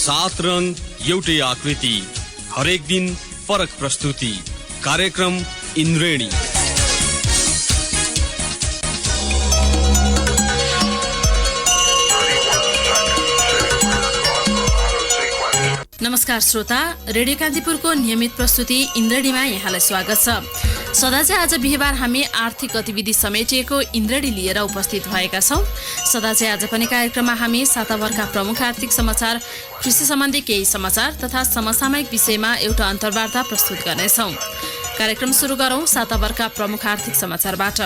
7 रङ एउटै आकृति, हरेक दिन फरक प्रस्तुति। कार्यक्रम इन्द्रेणी। नमस्कार श्रोता, रेडियो कान्तिपुरको नियमित प्रस्तुति इन्द्रेणीमा यहाँलाई स्वागत छ। सदा चाहिँ आज बिहीबार हामी आर्थिक गतिविधि समेटिएको इन्द्रेणी लिएर उपस्थित भएका छौँ। सदा चाहिँ आज पनि कार्यक्रममा हामी साताभरका प्रमुख आर्थिक समाचार, कृषि सम्बन्धी केही समाचार तथा समसामयिक विषयमा एउटा अन्तर्वार्ता प्रस्तुत गर्नेछौँ। कार्यक्रम सुरु गरौँ साताभरका प्रमुख आर्थिक समाचारबाट।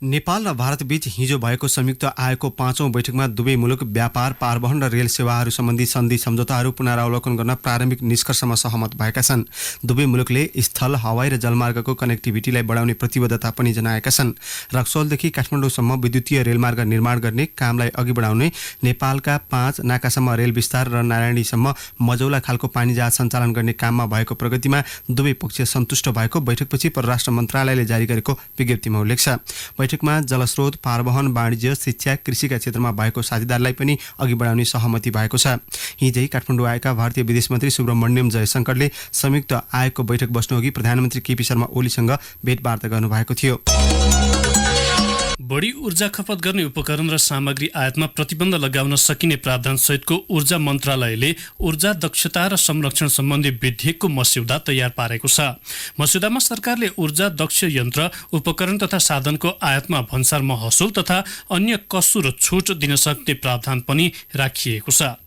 नेपाल र भारतबीच हिजो भएको संयुक्त आयोगको 5औं बैठकमा दुवै मुलुक व्यापार, पारवहन र रेल सेवाहरू सम्बन्धी सन्धि सम्झौताहरू पुनरावलोकन गर्न प्रारम्भिक निष्कर्षमा सहमत भएका छन्। दुवै मुलुकले स्थल, हवाई र जलमार्गको कनेक्टिभिटीलाई बढाउने प्रतिबद्धता पनि जनाएका छन्। रक्सौलदेखि काठमाडौँसम्म विद्युतीय रेलमार्ग निर्माण गर्ने कामलाई अघि बढाउने, नेपालका 5 नाकासम्म रेल विस्तार र नारायणीसम्म मजौला खालको पानी जहाज सञ्चालन गर्ने काममा भएको प्रगतिमा दुवै पक्ष सन्तुष्ट भएको बैठकपछि परराष्ट्र मन्त्रालयले जारी गरेको विज्ञप्तिमा उल्लेख छ। बैठकमा जलस्रोत, पारवहन, वाणिज्य, शिक्षा, कृषिका क्षेत्रमा भएको साझेदारलाई पनि अघि बढाउने सहमति भएको छ। हिजै काठमाडौँ आएका भारतीय विदेश मन्त्री सुब्रमण्यम जयशंकरले संयुक्त आयोगको बैठक बस्नुअघि प्रधानमन्त्री केपी शर्मा ओलीसँग भेटवार्ता गर्नुभएको थियो। बढी ऊर्जा खपत गर्ने उपकरण र सामग्री आयातमा प्रतिबन्ध लगाउन सकिने प्रावधान सहितको ऊर्जा मन्त्रालयले ऊर्जा दक्षता र संरक्षण सम्बन्धी विधेयकको मस्यौदा तयार पारेको छ। मस्यौदामा सरकारले ऊर्जा दक्ष यन्त्र, उपकरण तथा साधनको आयातमा भन्सार महसुल तथा अन्य कसु र छुट दिन सक्ने प्रावधान पनि राखिएको छ।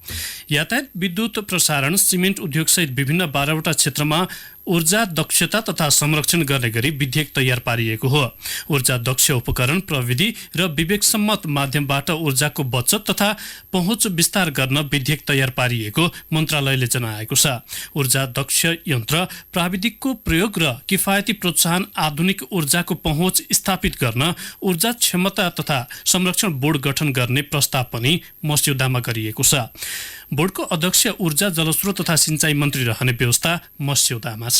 यातायात, विद्युत प्रसारण, सिमेन्ट उद्योगसहित विभिन्न 12वटा क्षेत्रमा ऊर्जा दक्षता तथा संरक्षण गर्ने गरी विधेयक तयार पारिएको हो। ऊर्जा दक्ष उपकरण, प्रविधि र विवेकसम्मत माध्यमबाट ऊर्जाको बचत तथा पहुँच विस्तार गर्न विधेयक तयार पारिएको मन्त्रालयले जनाएको छ। ऊर्जा दक्ष यन्त्र, प्राविधिकको प्रयोग र किफायती प्रोत्साहन, आधुनिक ऊर्जाको पहुँच स्थापित गर्न ऊर्जा क्षमता तथा संरक्षण बोर्ड गठन गर्ने प्रस्ताव पनि मस्यौदामा गरिएको छ। बोर्डको अध्यक्ष ऊर्जा, जलस्रोत तथा सिंचाई मन्त्री रहने व्यवस्था मस्यौदामा छ।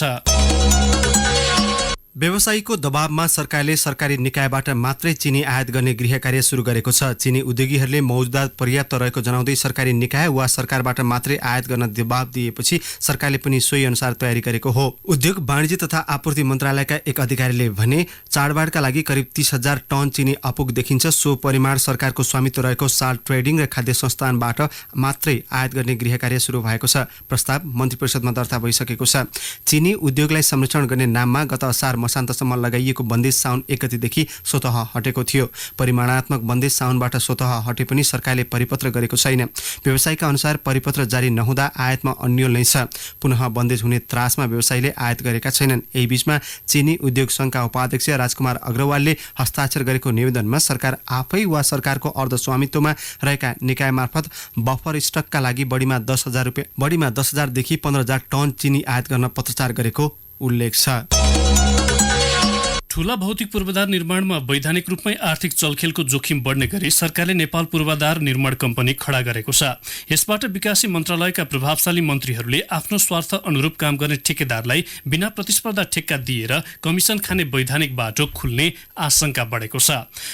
व्यवसायीको दबावमा सरकारले सरकारी निकायबाट मात्रै चिनी आयात गर्ने गृह कार्य सुरु गरेको छ। चिनी उद्योगीहरूले मौजदात पर्याप्त रहेको जनाउँदै सरकारी निकाय वा सरकारबाट मात्रै आयात गर्न दबाव दिएपछि सरकारले पनि सोही अनुसार तयारी गरेको हो। उद्योग, वाणिज्य तथा आपूर्ति मन्त्रालयका एक अधिकारीले भने चाडबाडका लागि करिब 30,000 टन चिनी अपुग देखिन्छ। सो परिमाण सरकारको स्वामित्व रहेको साल्ट ट्रेडिङ र खाद्य संस्थानबाट मात्रै आयात गर्ने गृह कार्य सुरु भएको छ। प्रस्ताव मन्त्री परिषदमा दर्ता भइसकेको छ। चिनी उद्योगलाई संरक्षण गर्ने नाममा गत असार मसान्तसम्म लगाइएको बन्देज साउन 1 गतेदेखि स्वतः हटेको थियो। परिमाणात्मक बन्देज साउनबाट स्वतः हटे पनि सरकारले परिपत्र गरेको छैन। व्यवसायीका अनुसार परिपत्र जारी नहुँदा आयातमा अन्यल नै छ। पुनः बन्देज हुने त्रासमा व्यवसायीले आयात गरेका छैनन्। यही बीचमा चिनी उद्योग संघका उपाध्यक्ष राजकुमार अग्रवालले हस्ताक्षर गरेको निवेदनमा सरकार आफै वा सरकारको अर्ध स्वामित्वमा रहेका निकाय मार्फत बफर स्टकका लागि बढीमा 10,000 देखि 15,000 टन चिनी आयात गर्न पत्रचार गरेको उल्लेख छ। ठूला भौतिक पूर्वाधार निर्माणमा वैधानिक रूपमै आर्थिक चलखेलको जोखिम बढ्ने गरी सरकारले नेपाल पूर्वाधार निर्माण कम्पनी खडा गरेको छ। यसबाट विकासी मन्त्रालयका प्रभावशाली मन्त्रीहरूले आफ्नो स्वार्थ अनुरूप काम गर्ने ठेकेदारलाई बिना प्रतिस्पर्धा ठेक्का दिएर कमिसन खाने वैधानिक बाटो खुल्ने आशंका बढेको छ।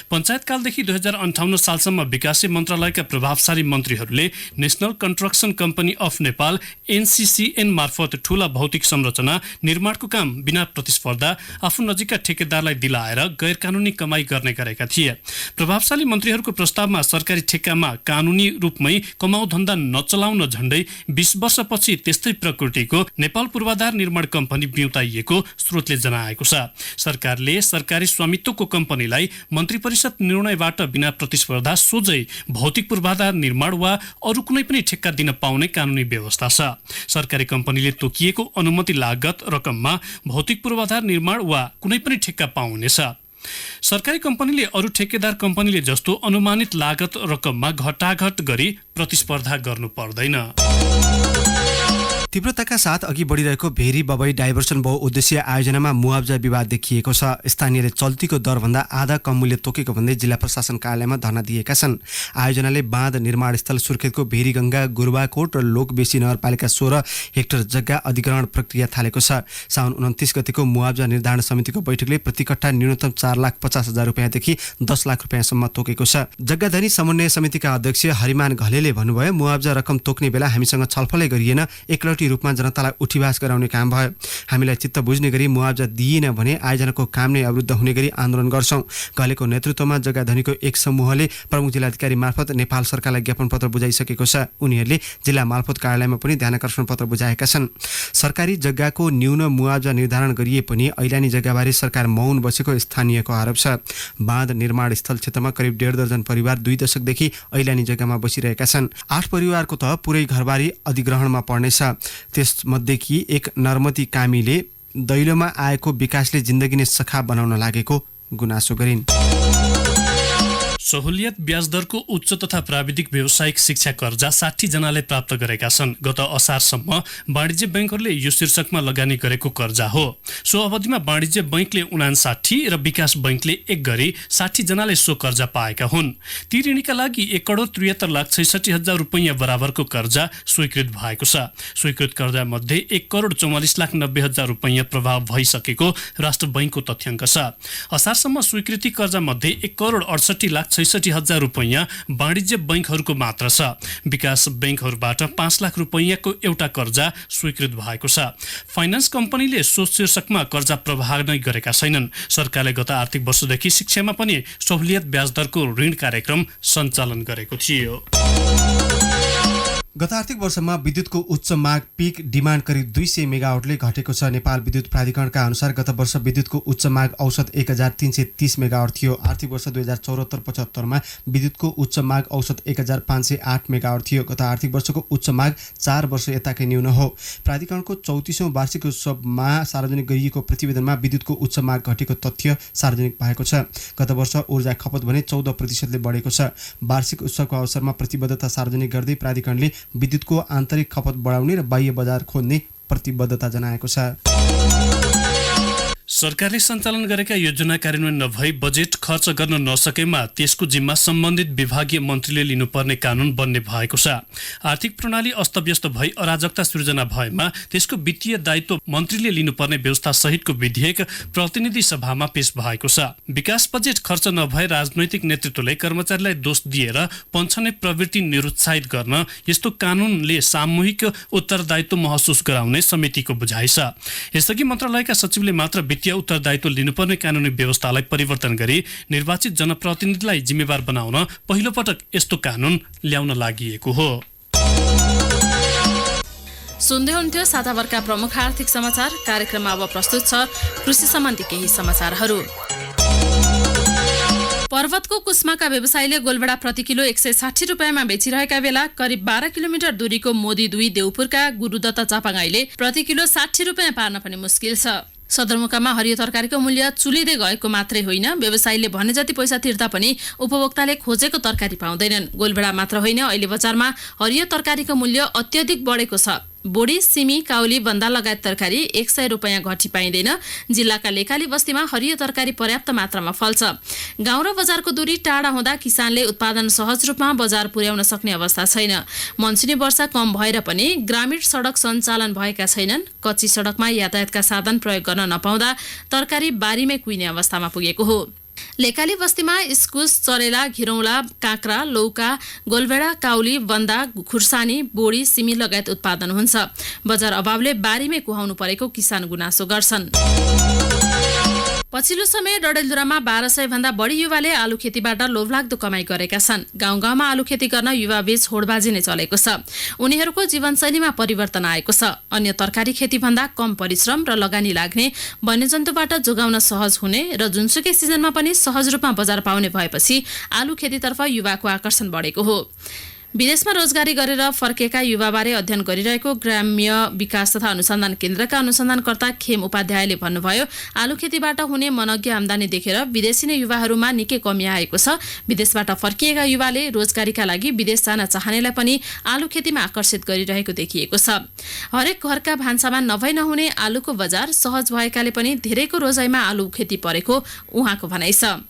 पञ्चायतकालदेखि 2058 सालसम्म विकासी मन्त्रालयका प्रभावशाली मन्त्रीहरूले national construction company of Nepal NCCN मार्फत ठूला भौतिक संरचना निर्माणको काम बिना प्रतिस्पर्धा आफ्नो नजिकका ठेकेदारलाई दिलाएर गैर कानुनी कमाई गर्ने गरेका थिए। प्रभावशाली मन्त्रीहरूको प्रस्तावमा सरकारी ठेक्कामा कानुनी रूपमै कमाउ धन्दा नचलाउन झण्डै 20 वर्षपछि त्यस्तै प्रकृतिको नेपाल पूर्वाधार निर्माण कम्पनी बिउताइएको स्रोतले जनाएको छ। सरकारले सरकारी स्वामित्वको कम्पनीलाई मन्त्री परिषद निर्णयबाट बिना प्रतिस्पर्धा सोझै भौतिक पूर्वाधार निर्माण वा अरू कुनै पनि ठेक्का दिन पाउने कानुनी व्यवस्था छ। सरकारी कम्पनीले तोकिएको अनुमति लागत रकममा भौतिक पूर्वाधार निर्माण वा कुनै पनि ठेक्का पाउनेछ। सरकारी कम्पनीले अरू ठेकेदार कम्पनीले जस्तो अनुमानित लागत रकममा घटाघट गरी प्रतिस्पर्धा गर्नु पर्दैन। तीव्रताका साथ अघि बढिरहेको भेरी बबई डाइभर्सन बहुउद्देश्य आयोजनामा मुआब्जा विवाद देखिएको छ। स्थानीयले चल्तीको दरभन्दा आधा कम मूल्य तोकेको भन्दै जिल्ला प्रशासन कार्यालयमा धरना दिएका छन्। आयोजनाले बाँध निर्माण स्थल सुर्खेतको भेरीगङ्गा, गुरुबाकोट र लोकबेसी नगरपालिका 16 हेक्टर जग्गा अधिग्रहण प्रक्रिया थालेको छ। साउन 29 गतिको मुआब्जा निर्धारण समितिको बैठकले प्रतिकट्ठा न्यूनतम 4,50,000 रुपियाँदेखि 10 लाख रुपियाँसम्म तोकेको छ। जग्गाधनी समन्वय समितिका अध्यक्ष हरिमान घलेले भन्नुभयो, मुआब्जा रकम तोक्ने बेला हामीसँग छलफलै गरिएन, एकलौटी रूपमा जनतालाई उठिवास गराउने काम भयो। हामीलाई चित्त बुझ्ने गरी मुआब्जा दिइएन भने आयोजनाको काम नै अवरुद्ध हुने गरी आन्दोलन गर्छौं। घलेको नेतृत्वमा जग्गाधनीको एक समूहले प्रमुख जिल्लाधिकारी मार्फत नेपाल सरकारलाई ज्ञापन पत्र बुझाइसकेको छ। उनीहरूले जिल्ला मालपोत कार्यालयमा पनि ध्यानकर्षण पत्र बुझाएका छन्। सरकारी जग्गाको न्यून मुआब्जा निर्धारण गरिए पनि ऐलानी जग्गाबारे सरकार मौन बसेको स्थानीयको आरोप छ। बाँध निर्माण स्थल क्षेत्रमा करिब 1.5 दर्जन परिवार 2 दशकदेखि ऐलानी जग्गामा बसिरहेका छन्। 8 परिवारको त पुरै घरबारी अधिग्रहणमा पर्नेछ। त्यसमध्येकी एक नर्मती कामीले दैलोमा आएको विकासले जिन्दगी नै सखा बनाउन लागेको गुनासो गरिन्। सहुलियत ब्याज दरको उच्च तथा प्राविधिक व्यावसायिक शिक्षा कर्जा 60 जनाले प्राप्त गरेका छन्। गत असारसम्म वाणिज्य बैंकहरूले यो शीर्षकमा लगानी गरेको कर्जा हो। सो अवधिमा वाणिज्य बैंकले 59 र विकास बैंकले 1 गरी 60 जनाले सो कर्जा पाएका हुन्। ती ऋणीका लागि 1,73,66,000 रुपैयाँ बराबरको कर्जा स्वीकृत भएको छ। स्वीकृत कर्जा मध्ये 1,44,90,000 रुपैयाँ प्रभाव भइसकेको राष्ट्र बैंकको तथ्याङ्क छ। असारसम्म स्वीकृति कर्जा मध्ये 1,68,66,000 रुपैयाँ वाणिज्य बैंकहरूको मात्र छ। विकास बैंकहरूबाट 5 लाख रुपैयाँको एउटा कर्जा स्वीकृत भएको छ। फाइनान्स कम्पनीले सो शीर्षकमा कर्जा प्रवाह नै गरेका छैनन्। सरकारले गत आर्थिक वर्षदेखि शिक्षामा पनि सहुलियत ब्याज दरको ऋण कार्यक्रम सञ्चालन गरेको थियो। गत आर्थिक वर्षमा विद्युतको उच्च माग पिक डिमान्ड करिब 200 मेगावाटले घटेको छ। नेपाल विद्युत प्राधिकरणका अनुसार गत वर्ष विद्युतको उच्च माग औसत 1,330 मेगावाट थियो। आर्थिक वर्ष 2074-75 मा विद्युतको उच्च माग औसत 1,508 मेगावाट थियो। गत आर्थिक वर्षको उच्च माग 4 वर्ष यताकै न्यून हो। प्राधिकरणको 34औं वार्षिक उत्सवमा सार्वजनिक गरिएको प्रतिवेदनमा विद्युतको उच्च माग घटेको तथ्य सार्वजनिक भएको छ। गत वर्ष ऊर्जा खपत भने 14% बढेको छ। वार्षिक उत्सवको अवसरमा प्रतिबद्धता सार्वजनिक गर्दै प्राधिकरणले विद्युतको आन्तरिक खपत बढाउने र बाह्य बजार खोज्ने प्रतिबद्धता जनाएको छ। सरकारले सञ्चालन गरेका योजना कार्यान्वयन नभई बजेट खर्च गर्न नसकेमा त्यसको जिम्मा सम्बन्धित विभागीय मन्त्रीले लिनुपर्ने कानून बन्ने भएको छ। आर्थिक प्रणाली अस्तव्यस्त भई अराजकता सृजना भएमा त्यसको वित्तीय दायित्व मन्त्रीले लिनुपर्ने व्यवस्था सहितको विधेयक प्रतिनिधि सभामा पेश भएको छ। विकास बजेट खर्च नभए राजनैतिक नेतृत्वले कर्मचारीलाई दोष दिएर पन्छने प्रवृत्ति निरुत्साहित गर्न यस्तो कानूनले सामूहिक उत्तरदायित्व महसुस गराउने समितिको बुझाइ छ। यसअघि मन्त्रालयका सचिवले मात्र वित्तीय उत्तरदायित्व लिनुपर्ने कानूनी व्यवस्थालाई परिवर्तन गरी निर्वाचित जनप्रतिनिधिलाई जिम्मेवार बनाउन पहिलो पटक यस्तो कानून ल्याउन लागिएको हो। सुन्दै हुन्थ्यो साताभरका प्रमुख आर्थिक समाचार। कार्यक्रममा अब प्रस्तुत छ कृषि सम्बन्धी केही समाचारहरू। पर्वतको कुस्माका व्यवसायीले गोलभेडा प्रति किलो 160 रुपियाँमा बेचिरहेका बेला करिब 12 किलोमिटर दूरीको मोदी 2 देउपुरका गुरुदत्त चापागाईले प्रति किलो 60 रुपियाँ पार्न पनि मुस्किल छ। सदरमुकाममा हरियो तरकारीको मूल्य चुलिँदै गएको मात्रै होइन, व्यवसायीले भने जति पैसा तिर्दा पनि उपभोक्ताले खोजेको तरकारी पाउँदैनन्। गोलभेडा मात्र होइन, अहिले बजारमा हरियो तरकारीको मूल्य अत्यधिक बढेको छ। बोडी, सिमी, काउली, बन्दा लगायत तरकारी 100 रुपियाँ घटी पाइँदैन। जिल्लाका लेकाली बस्तीमा हरियो तरकारी पर्याप्त मात्रामा फल्छ। गाउँ र बजारको दूरी टाढा हुँदा किसानले उत्पादन सहज रूपमा बजार पुर्याउन सक्ने अवस्था छैन। मनसुनी वर्षा कम भएर पनि ग्रामीण सडक सञ्चालन भएका छैनन्। कच्ची सडकमा यातायातका साधन प्रयोग गर्न नपाउँदा तरकारी बारीमै कुहिने अवस्थामा पुगेको हो। लेकाली बस्तीमा इस्कुस, चरेला, घिरौँला, काँक्रा, लौका, गोलभेडा, काउली, बन्दा, खुर्सानी, बोडी, सिमी लगायत उत्पादन हुन्छ। बजार अभावले बारीमै कुहाउनु परेको किसान गुनासो गर्छन्। पछिल्लो समय डडेलधुरामा 1200 भन्दा बढी युवाले आलु खेतीबाट लोभलाग्दो कमाई गरेका छन्। गाउँ गाउँमा आलु खेती गर्न युवा बीच होडबाजी नै चलेको छ। उनीहरूको जीवनशैलीमा परिवर्तन आएको छ। अन्य तरकारी खेती भन्दा कम परिश्रम र लगानी लाग्ने, वन्यजन्तुबाट जोगाउन सहज हुने र जुनसुकै सिजनमा पनि सहज रूपमा बजार पाउने भएपछि आलु खेतीतर्फ युवाको आकर्षण बढेको हो। विदेशमा रोजगारी गरेर फर्केका युवाबारे अध्ययन गरिरहेको ग्राम्य विकास तथा अनुसन्धान केन्द्रका अनुसन्धानकर्ता खेम उपाध्यायले भन्नुभयो, आलु खेतीबाट हुने मनग्य आम्दानी देखेर विदेशी नै युवाहरूमा निकै कमी आएको छ। विदेशबाट फर्किएका युवाले रोजगारीका लागि विदेश जान चाहनेलाई पनि आलु खेतीमा आकर्षित गरिरहेको देखिएको छ। हरेक घरका भान्सामा नभई नहुने आलुको बजार सहज भएकाले पनि धेरैको रोजाइमा आलु खेती परेको उहाँको भनाइ छ।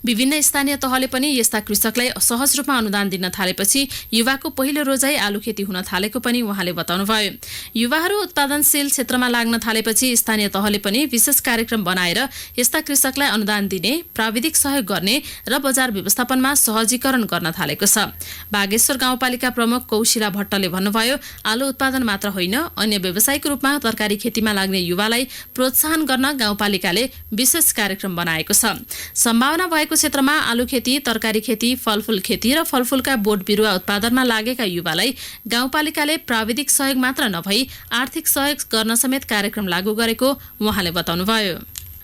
विभिन्न स्थानीय तहले पनि यस्ता कृषकलाई सहज रूपमा अनुदान दिन थालेपछि युवाको पहिलो रोजाइ आलु खेती हुन थालेको पनि उहाँले बताउनुभयो। युवाहरू उत्पादनशील क्षेत्रमा लाग्न थालेपछि स्थानीय तहले पनि विशेष कार्यक्रम बनाएर यस्ता कृषकलाई अनुदान दिने, प्राविधिक सहयोग गर्ने र बजार व्यवस्थापनमा सहजीकरण गर्न थालेको छ। बागेश्वर गाउँपालिका प्रमुख कौशिला भट्टले भन्नुभयो, आलु उत्पादन मात्र होइन, अन्य व्यावसायिक रूपमा तरकारी खेतीमा लाग्ने युवालाई प्रोत्साहन गर्न गाउँपालिकाले विशेष कार्यक्रम बनाएको छ। सम्भावना भएको क्षेत्रमा आलु खेती, तरकारी खेती, फलफूल खेती र फलफूलका बोट बिरुवा उत्पादनमा लागेका युवालाई गाउँपालिकाले प्राविधिक सहयोग मात्र नभई आर्थिक सहयोग गर्न समेत कार्यक्रम लागू गरेको उहाँले बताउनुभयो।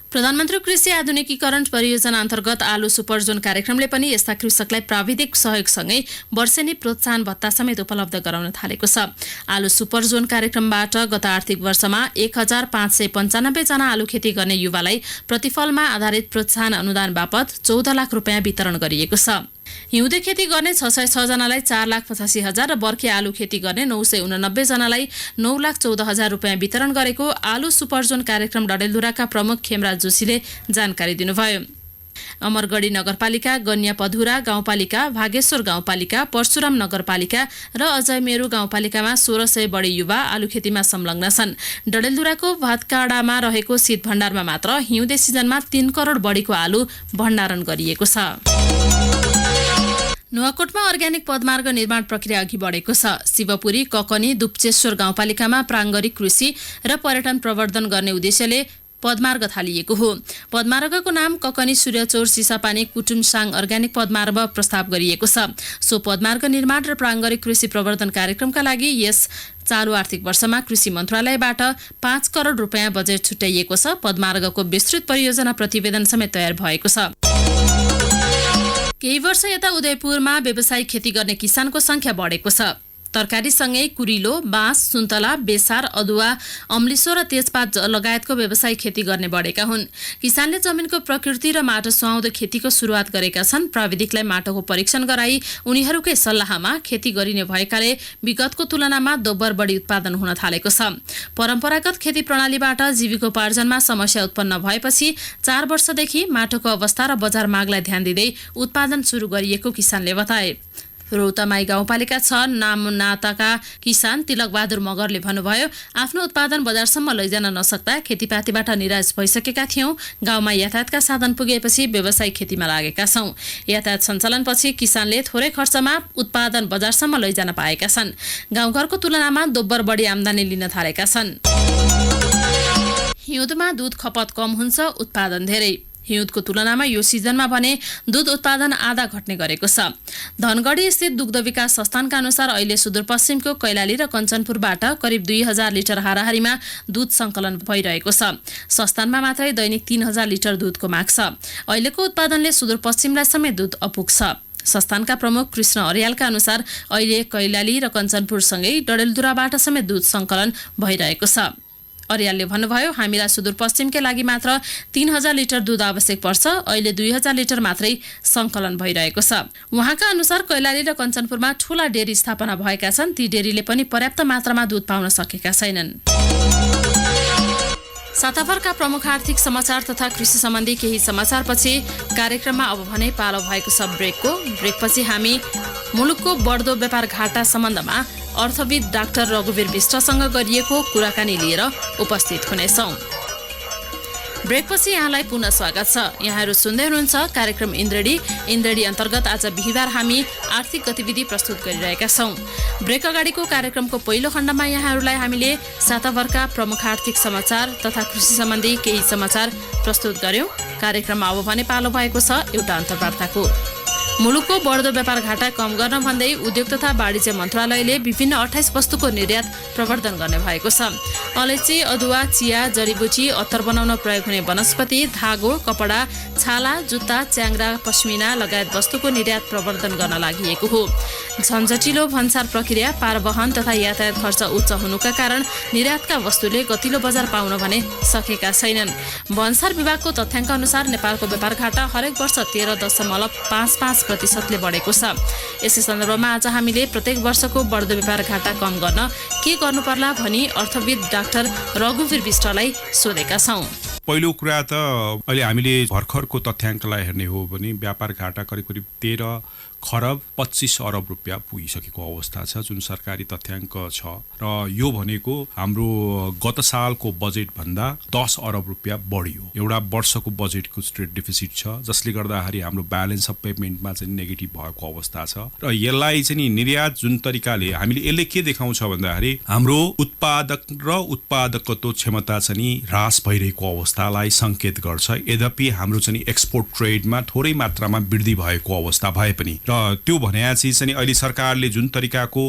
प्रधानमन्त्री कृषि आधुनिकीकरण परियोजना अन्तर्गत आलु सुपर जोन कार्यक्रमले पनि यस्ता कृषकलाई प्राविधिक सहयोगसँगै वर्षेनी प्रोत्साहन भत्ता समेत उपलब्ध गराउन थालेको छ। आलु सुपर जोन कार्यक्रमबाट गत आर्थिक वर्षमा 1595 जना आलु खेती गर्ने युवालाई प्रतिफलमा आधारित प्रोत्साहन अनुदान बापत 14 लाख रुपियाँ वितरण गरिएको छ। हिउँदे खेती गर्ने 606 जनालाई 4,85,000 र बर्खे आलु खेती गर्ने 989 जनालाई 9,14,000 रुपियाँ वितरण गरेको आलु सुपर जोन कार्यक्रम डडेलधुराका प्रमुख खेमराज जोशीले जानकारी दिनुभयो। अमरगढी नगरपालिका, गन्या पधुरा गाउँपालिका, भागेश्वर गाउँपालिका, परशुराम नगरपालिका र अजय मेरू गाउँपालिकामा 1600 बढी युवा आलु खेतीमा संलग्न छन्। डडेलधुराको भातकाडामा रहेको शीत भण्डारमा मात्र हिउँदे सिजनमा 3 करोड बढीको आलु भण्डारण गरिएको छ। नुवाकोटमा अर्ग्यानिक पदमार्ग निर्माण प्रक्रिया अघि बढेको छ। शिवपुरी, ककनी, दुप्चेश्वर गाउँपालिकामा प्राङ्गरिक कृषि र पर्यटन प्रवर्धन गर्ने उद्देश्यले पदमार्ग थालिएको हो। पदमार्गको नाम ककनी सूर्यचौर सिसापानी कुटुमसाङ अर्ग्यानिक पदमार्ग प्रस्ताव गरिएको छ। सो पदमार्ग निर्माण र प्राङ्गरिक कृषि प्रवर्धन कार्यक्रमका लागि यस चालु आर्थिक वर्षमा कृषि मन्त्रालयबाट 5 करोड रुपियाँ बजेट छुट्याइएको छ। पदमार्गको विस्तृत परियोजना प्रतिवेदन समेत तयार भएको छ। केही वर्ष यता उदयपुरमा व्यावसायिक खेती गर्ने किसानको संख्या बढेको छ। तरकारीसँगै कुरिलो, बाँस, सुन्तला, बेसार, अदुवा, अम्लिसो र तेजपात लगायतको व्यावसायिक खेती गर्ने बढेका हुन्। किसानले जमिनको प्रकृति र माटो सुहाउँदो खेतीको सुरुवात गरेका छन्। प्राविधिकलाई माटोको परीक्षण गराई उनीहरूकै सल्लाहमा खेती गरिने भएकाले विगतको तुलनामा दोब्बर बढी उत्पादन हुन थालेको छ। परम्परागत खेती प्रणालीबाट जीविकोपार्जनमा समस्या उत्पन्न भएपछि 4 वर्षदेखि माटोको अवस्था र बजार मागलाई ध्यान दिँदै उत्पादन सुरु गरिएको किसानले बताए। रौतामाई गाउँपालिका 6 नामनाताका किसान तिलक बहादुर मगरले भन्नुभयो, आफ्नो उत्पादन बजारसम्म लैजान नसक्दा खेतीपातीबाट निराश भइसकेका थियौं। गाउँमा यातायातका साधन पुगेपछि व्यावसायिक खेतीमा लागेका छौं। यातायात सञ्चालनपछि किसानले थोरै खर्चमा उत्पादन बजारसम्म लैजान पाएका छन्। गाउँघरको तुलनामा दोब्बर बढी आम्दानी लिन थालेका छन्। हिउँदमा दूध खपत कम हुन्छ, उत्पादन धेरै। हिउँदको तुलनामा यो सिजनमा भने दूध उत्पादन आधा घट्ने गरेको छ। धनगढी स्थित दुग्ध विकास संस्थानका अनुसार अहिले सुदूरपश्चिमको कैलाली र कञ्चनपुरबाट करिब 2000 लिटर हाराहारीमा दूध सङ्कलन भइरहेको छ। संस्थानमा मात्रै दैनिक 3000 लिटर दूधको माग छ। अहिलेको उत्पादनले सुदूरपश्चिमलाई समेत दूध अपुग्छ। संस्थानका प्रमुख कृष्ण अर्यालका अनुसार अहिले कैलाली र कञ्चनपुरसँगै डडेलधुराबाट समेत दूध सङ्कलन भइरहेको छ। अर्यालले भन्नुभयो, हामीलाई सुदूरपश्चिमकै लागि मात्र 3000 लिटर दूध आवश्यक पर्छ। अहिले 2000 लिटर मात्रै सङ्कलन भइरहेको छ। उहाँका अनुसार कैलाली र कञ्चनपुरमा ठूला डेरी स्थापना भएका छन्। ती डेरीले पनि पर्याप्त मात्रामा दूध पाउन सकेका छैनन्। साताभरका प्रमुख आर्थिक समाचार तथा कृषि सम्बन्धी केही समाचारपछि कार्यक्रममा अब भने पालो भएको छ ब्रेकको। ब्रेकपछि हामी मुलुकको बढ्दो व्यापार घाटा सम्बन्धमा अर्थविद डाक्टर रघुवीर विष्टसँग गरिएको कुराकानी लिएर उपस्थित हुनेछौँ। ब्रेकपछि यहाँलाई पुनः स्वागत छ। यहाँहरू सुन्दै हुनुहुन्छ कार्यक्रम इन्द्रेडी अन्तर्गत आज बिहिबार हामी आर्थिक गतिविधि प्रस्तुत गरिरहेका छौँ। ब्रेक अगाडिको कार्यक्रमको पहिलो खण्डमा यहाँहरूलाई हामीले साताभरका प्रमुख आर्थिक समाचार तथा कृषि सम्बन्धी केही समाचार प्रस्तुत गर्यौं। कार्यक्रममा अब भने पालो भएको छ एउटा अन्तर्वार्ताको। मुलुकको बढ्दो व्यापार घाटा कम गर्न भन्दै उद्योग तथा वाणिज्य मन्त्रालयले विभिन्न 28 वस्तुको निर्यात प्रवर्धन गर्ने भएको छ। अलैँची, अदुवा, चिया, जडीबुटी, अत्तर बनाउन प्रयोग हुने वनस्पति, धागो, कपडा, छाला, जुत्ता, च्याङ्ग्रा, पश्मिना लगायत वस्तुको निर्यात प्रवर्धन गर्न लागि हो। झन्झटिलो भन्सार प्रक्रिया, पारवहन तथा यातायात खर्च उच्च हुनुका कारण निर्यातका वस्तुले गतिलो बजार पाउन भने सकेका छैनन्। भन्सार विभागको तथ्याङ्क अनुसार नेपालको व्यापार घाटा हरेक वर्ष 13.55% बढेको छ। यसै सन्दर्भमा आज हामीले प्रत्येक वर्षको बढ्दो व्यापार घाटा कम गर्न के गर्नुपर्ला भनी अर्थविद डाक्टर रघुवीर विष्टलाई सोधेका छौं। पहिलो कुरा त अहिले हामीले भर्खरको तथ्याङ्कलाई हेर्ने हो भने व्यापार घाटा करिब 13 खरब 25 अरब रुपियाँ पुगिसकेको अवस्था छ, जुन सरकारी तथ्याङ्क छ। र यो भनेको हाम्रो गत सालको बजेट भन्दा 10 अरब रुपियाँ बढी हो। एउटा वर्षको बजेटको ट्रेड डेफिसिट छ, जसले गर्दाखेरि हाम्रो ब्यालेन्स अफ पेमेन्टमा चाहिँ नेगेटिभ भएको अवस्था छ। र यसलाई चाहिँ निर्यात जुन तरिकाले हामीले यसले के देखाउँछ भन्दाखेरि हाम्रो उत्पादक र उत्पादकत्व क्षमता चाहिँ ह्रास भइरहेको अवस्थालाई सङ्केत गर्छ। यद्यपि हाम्रो चाहिँ एक्सपोर्ट ट्रेडमा थोरै मात्रामा वृद्धि भएको अवस्था भए पनि र त्यो भनेपछि चाहिँ अहिले सरकारले जुन तरिकाको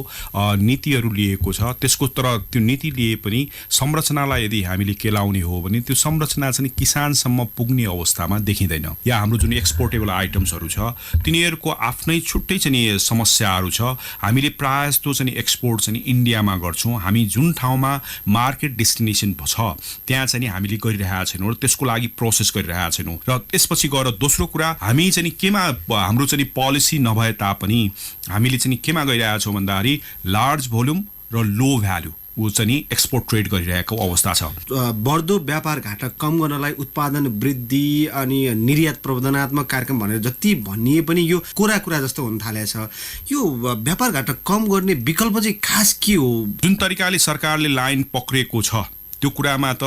नीतिहरू लिएको छ त्यसको तर त्यो नीति लिए पनि संरचनालाई यदि हामीले केलाउने हो भने त्यो संरचना चाहिँ किसानसम्म पुग्ने अवस्थामा देखिँदैन। या हाम्रो जुन एक्सपोर्टेबल आइटम्सहरू छ तिनीहरूको आफ्नै छुट्टै चाहिँ समस्याहरू छ। हामीले प्रायः जस्तो चाहिँ एक्सपोर्ट चाहिँ इन्डियामा गर्छौँ। हामी जुन ठाउँमा मार्केट डेस्टिनेसन छ त्यहाँ चाहिँ हामीले गरिरहेका छैनौँ र त्यसको लागि प्रोसेस गरिरहेका छैनौँ। र त्यसपछि गएर दोस्रो कुरा हामी चाहिँ केमा हाम्रो चाहिँ पोलिसी नभए तापनि हामीले चाहिँ केमा गइरहेका छौँ भन्दाखेरि लार्ज भोल्युम र लो भ्यालु चाहिँ एक्सपोर्ट ट्रेड गरिरहेको अवस्था छ। बढ्दो व्यापार घाटा कम गर्नलाई उत्पादन वृद्धि अनि निर्यात प्रबन्धनात्मक कार्यक्रम भनेर जति भनिए पनि यो कुरा जस्तो हुन थालेको छ। यो व्यापार घाटा कम गर्ने विकल्प चाहिँ खास के हो? जुन तरिकाले सरकारले लाइन पक्रेको छ त्यो कुरामा त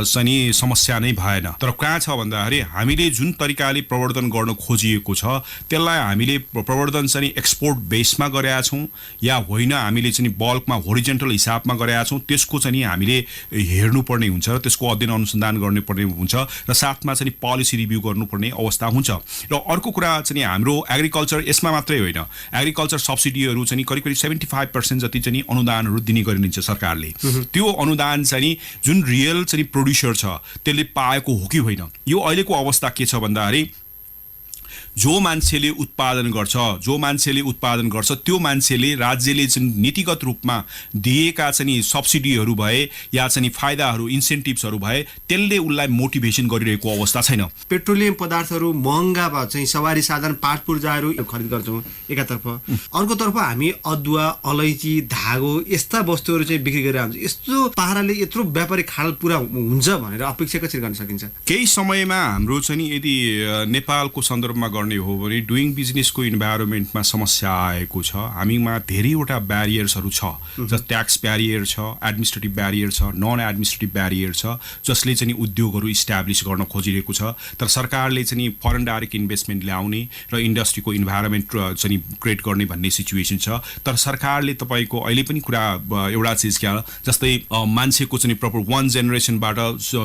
सनी समस्या नै भएन। तर कहाँ छ भन्दाखेरि हामीले जुन तरिकाले प्रवर्धन गर्न खोजिएको छ त्यसलाई हामीले प्रवर्धन चाहिँ एक्सपोर्ट बेसमा गरेका छौँ या होइन हामीले चाहिँ बल्कमा होरिजेन्टल हिसाबमा गरेका छौँ, त्यसको चाहिँ हामीले हेर्नुपर्ने हुन्छ र त्यसको अध्ययन अनुसन्धान गर्नुपर्ने हुन्छ र साथमा चाहिँ पोलिसी रिभ्यू गर्नुपर्ने अवस्था हुन्छ। र अर्को कुरा चाहिँ हाम्रो एग्रिकल्चर यसमा मात्रै होइन, एग्रिकल्चर सब्सिडीहरू चाहिँ करिब 75% जति चाहिँ अनुदानहरू दिने गरिन्छ सरकारले। त्यो अनुदान चाहिँ जुन रियल चाहिँ प्रोड्युसर छ त्यसले पाएको हो कि होइन। यो अहिलेको अवस्था के छ भन्दाखेरि जो मान्छेले उत्पादन गर्छ त्यो मान्छेले राज्यले चाहिँ नीतिगत रूपमा दिएका चाहिँ सब्सिडीहरू भए या चाहिँ फाइदाहरू इन्सेन्टिभ्सहरू भए त्यसले उसलाई मोटिभेसन गरिरहेको अवस्था छैन। पेट्रोलियम पदार्थहरू महँगा भए चाहिँ सवारी साधन पाट पूर्जाहरू खरिद गर्छौँ एकातर्फ, अर्कोतर्फ हामी अदुवा अलैँची धागो यस्ता वस्तुहरू चाहिँ बिक्री गरेर हुन्छ। यस्तो पाराले यत्रो व्यापारिक खाल पुरा हुन्छ भनेर अपेक्षा कसरी गर्न सकिन्छ? केही समयमा हाम्रो चाहिँ यदि नेपालको सन्दर्भमा गर्ने हो भने डुइङ बिजनेसको इन्भाइरोमेन्टमा समस्या आएको छ। हामीमा धेरैवटा ब्यारियर्सहरू छ, जस्तो ट्याक्स ब्यारियर छ, एडमिनिस्ट्रेटिभ ब्यारियर छ, नन एडमिनिस्ट्रेटिभ ब्यारियर छ, जसले चाहिँ उद्योगहरू इस्टाब्लिस गर्न खोजिरहेको छ। तर सरकारले चाहिँ फरेन डाइरेक्ट इन्भेस्टमेन्ट ल्याउने र इन्डस्ट्रीको इन्भाइरोमेन्ट चाहिँ क्रिएट गर्ने भन्ने सिचुएसन छ। तर सरकारले तपाईँको अहिले पनि कुरा एउटा चिज क्या जस्तै मान्छेको चाहिँ प्रपर 1 जेनेरेसनबाट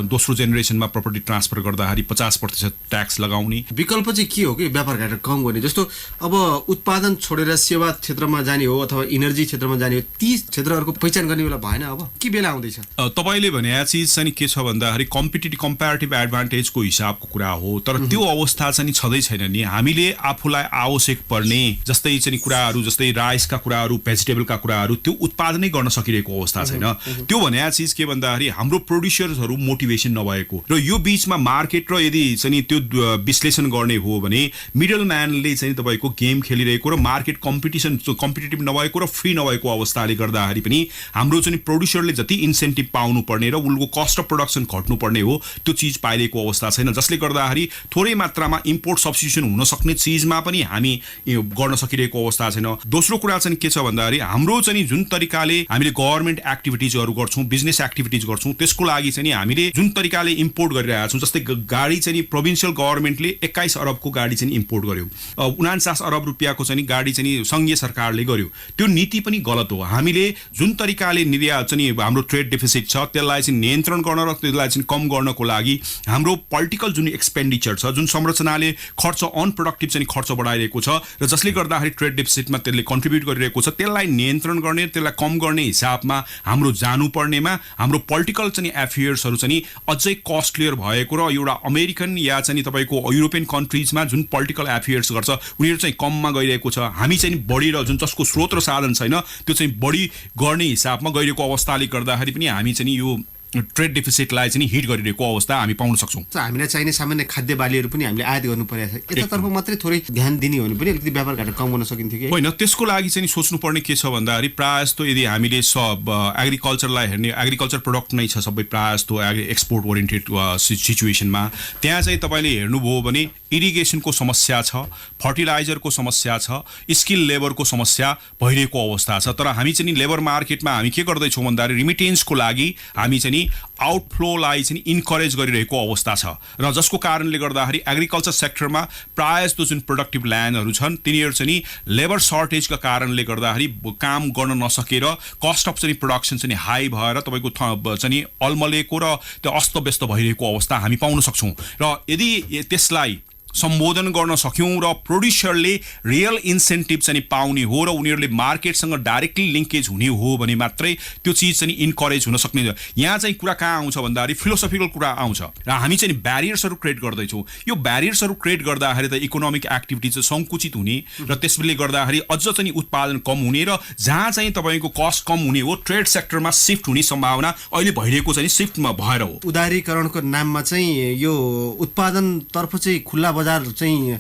दोस्रो जेनेरेसनमा प्रपर्टी ट्रान्सफर गर्दाखेरि 50% ट्याक्स लगाउने विकल्प चाहिँ के हो कि व्यापार घाटा कम गर्ने? जस्तो अब उत्पादन छोडेर सेवा क्षेत्रमा जाने हो अथवा इनर्जी क्षेत्रमा जाने हो, ती क्षेत्रहरूको पहिचान गर्ने बेला भएन? अब के बेला आउँदैछ? तपाईँले भने चिज चाहिँ के छ भन्दाखेरि कम्पेरिटिभ एडभान्टेजको हिसाबको कुरा हो। तर त्यो अवस्था चाहिँ छँदै छैन नि। हामीले आफूलाई आवश्यक पर्ने जस्तै चाहिँ कुराहरू जस्तै राइसका कुराहरू भेजिटेबलका कुराहरू त्यो उत्पादनै गर्न सकिरहेको अवस्था छैन। त्यो भने चिज के भन्दाखेरि हाम्रो प्रोड्युसर्सहरू मोटिभेसन नभएको र यो बिचमा मार्केट र यदि चाहिँ त्यो विश्लेषण गर्ने हो भने मिडल म्यानले चाहिँ तपाईँको गेम खेलिरहेको र मार्केट कम्पिटिटिभ नभएको र फ्री नभएको अवस्थाले गर्दाखेरि पनि हाम्रो चाहिँ प्रोड्युसरले जति इन्सेन्टिभ पाउनुपर्ने र उनको कस्ट अफ प्रोडक्सन घट्नुपर्ने हो त्यो चिज पाइरहेको अवस्था छैन, जसले गर्दाखेरि थोरै मात्रामा इम्पोर्ट सब्स्टिट्युसन हुन सक्ने चिजमा पनि हामी गर्न सकिरहेको अवस्था छैन। दोस्रो कुरा चाहिँ के छ भन्दाखेरि हाम्रो चाहिँ जुन तरिकाले हामीले गभर्मेन्ट एक्टिभिटिजहरू गर्छौँ, बिजनेस एक्टिभिटिज गर्छौँ, त्यसको लागि चाहिँ हामीले जुन तरिकाले इम्पोर्ट गरिरहेका छौँ, जस्तै गाडी चाहिँ प्रोभिन्सियल गभर्मेन्टले 21 अरबको गाडी चाहिँ इम्पोर्ट गर्यो, 49 अरब रुपियाँको चाहिँ गाडी चाहिँ सङ्घीय सरकारले गर्यो। त्यो नीति पनि गलत हो। हामीले जुन तरिकाले निर्यात चाहिँ हाम्रो ट्रेड डेफिसिट छ त्यसलाई चाहिँ नियन्त्रण गर्न र त्यसलाई चाहिँ कम गर्नको लागि हाम्रो पोलिटिकल जुन एक्सपेन्डिचर छ, जुन संरचनाले खर्च अनप्रोडक्टिभ चाहिँ खर्च बढाइरहेको छ र जसले गर्दाखेरि ट्रेड डेफिसिटमा त्यसले कन्ट्रिब्युट गरिरहेको छ, त्यसलाई नियन्त्रण गर्ने त्यसलाई कम गर्ने हिसाबमा हाम्रो जानुपर्नेमा हाम्रो पोलिटिकल चाहिँ एफेयर्सहरू चाहिँ अझै कस्टलियर भएको र एउटा अमेरिकन या चाहिँ तपाईँको युरोपियन कन्ट्रिजमा जुन पोलिटिकल एफेयर्स गर्छ उनीहरू चाहिँ कममा गइरहेको छ, हामी चाहिँ बढी र जुन जसको स्रोत र साधन छैन त्यो चाहिँ बढी गर्ने हिसाबमा गइरहेको अवस्थाले गर्दाखेरि पनि हामी चाहिँ यो ट्रेड डेफिसिटलाई चाहिँ हिट गरिरहेको अवस्था हामी पाउन सक्छौँ। हामीलाई चाहिने सामान्य खाद्य बालीहरू पनि हामीले आयात गर्नु परेको छ, यतातर्फ मात्रै थोरै ध्यान दिने हो भने पनि अलिकति व्यापार घाटा कम गर्न सकिन्थ्यो कि होइन। त्यसको लागि चाहिँ सोच्नुपर्ने के छ भन्दाखेरि प्रायः जस्तो यदि हामीले एग्रिकल्चरलाई हेर्ने, एग्रिकल्चर प्रडक्ट नै छ सबै प्रायः जस्तो एक्सपोर्ट ओरिएन्टेड सिचुएसनमा, त्यहाँ चाहिँ तपाईँले हेर्नुभयो भने इरिगेसनको समस्या छ, फर्टिलाइजरको समस्या छ, स्किल लेबरको समस्या भइरहेको अवस्था छ। तर हामी चाहिँ लेबर मार्केटमा हामी के गर्दैछौँ भन्दाखेरि रिमिटेन्सको लागि हामी चाहिँ आउटफ्लोलाई चाहिँ इन्करेज गरिरहेको अवस्था छ र जसको कारणले गर्दाखेरि एग्रिकल्चर सेक्टरमा प्रायः जस्तो जुन प्रोडक्टिभ ल्यान्डहरू छन् तिनीहरू चाहिँ लेबर सर्टेजका कारणले गर्दाखेरि काम गर्न नसकेर कस्ट अफ चाहिँ प्रोडक्सन चाहिँ हाई भएर तपाईँको चाहिँ अल्मलेको र त्यो अस्तव्यस्त भइरहेको अवस्था हामी पाउन सक्छौँ। र यदि त्यसलाई सम्बोधन गर्न सक्यौँ र प्रोड्युसरले रियल इन्सेन्टिभ चाहिँ पाउने हो र उनीहरूले मार्केटसँग डाइरेक्टली लिङ्केज हुने हो भने मात्रै त्यो चिज चाहिँ इन्करेज हुन सक्ने। यहाँ चाहिँ कुरा कहाँ आउँछ भन्दाखेरि फिलोसफिकल कुरा आउँछ र हामी चाहिँ ब्यारियर्सहरू क्रिएट गर्दैछौँ। यो ब्यारियर्सहरू क्रिएट गर्दाखेरि त इकोनोमिक एक्टिभिटी चाहिँ सङ्कुचित हुने र त्यसले गर्दाखेरि अझ चाहिँ उत्पादन कम हुने र जहाँ चाहिँ तपाईँको कस्ट कम हुने हो ट्रेड सेक्टरमा सिफ्ट हुने सम्भावना अहिले भइरहेको चाहिँ सिफ्टमा भएर हो। उदारीकरणको नाममा चाहिँ यो उत्पादनतर्फ चाहिँ खुल्ला बजार चाहिँ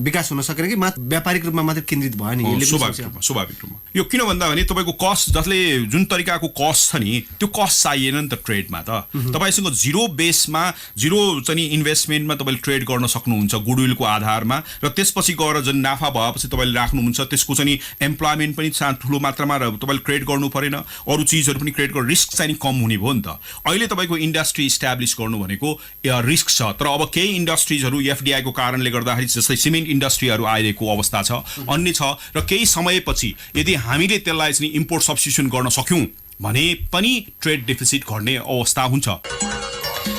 विकास हुन सकेन कि मात्र व्यापारिक रूपमा मात्र केन्द्रित भयो नि। स्वाभाविक रूपमा यो किन भन्दा भने तपाईँको कस्ट जसले जुन तरिकाको कस्ट छ नि त्यो कस्ट चाहिएन नि त ट्रेडमा त। तपाईँसँग जिरो बेसमा जिरो चाहिँ इन्भेस्टमेन्टमा तपाईँले ट्रेड गर्न सक्नुहुन्छ गुडविलको आधारमा र त्यसपछि गएर जुन नाफा भएपछि तपाईँले राख्नुहुन्छ त्यसको चाहिँ एम्प्लोइमेन्ट पनि ठुलो मात्रामा र तपाईँले क्रिएट गर्नु परेन, अरू चिजहरू पनि क्रिएट गर्नु, रिस्क चाहिँ कम हुने भयो नि त। अहिले तपाईँको इन्डस्ट्री इस्टाब्लिस गर्नु भनेको रिस्क छ, तर अब केही इन्डस्ट्रिजहरू एफडिआईको कारणले गर्दाखेरि जस्तै सिमेन्ट इन्डस्ट्रीहरू आइरहेको अवस्था छ, अन्य छ र केही समयपछि यदि हामीले त्यसलाई चाहिँ इम्पोर्ट सब्स्टिट्युसन गर्न सक्यौँ भने पनि ट्रेड डेफिसिट घट्ने अवस्था हुन्छ।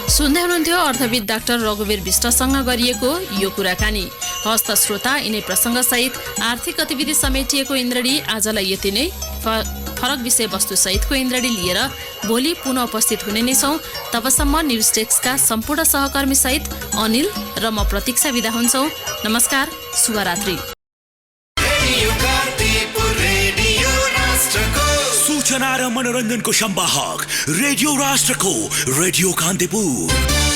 सुन्दै हुनुहुन्थ्यो अर्थविद डाक्टर रघुवीर विष्टसँग गरिएको यो कुराकानी। हस्त श्रोता, यिनै प्रसङ्गसहित आर्थिक गतिविधि समेटिएको इन्द्रणी आजलाई यति नै। फरक विषयवस्तु सहितको इन्द्रणी लिएर भोलि पुनः उपस्थित हुने नै छौँ। तबसम्म न्युज डेस्कका सम्पूर्ण सहकर्मी सहित अनिल र म प्रतीक्षा बिदा हुन्छौँ। नमस्कार, शुभरात्रि। सूचना र मनोरञ्जनको संवाहक रेडियो राष्ट्रको रेडियो कान्तिपुर।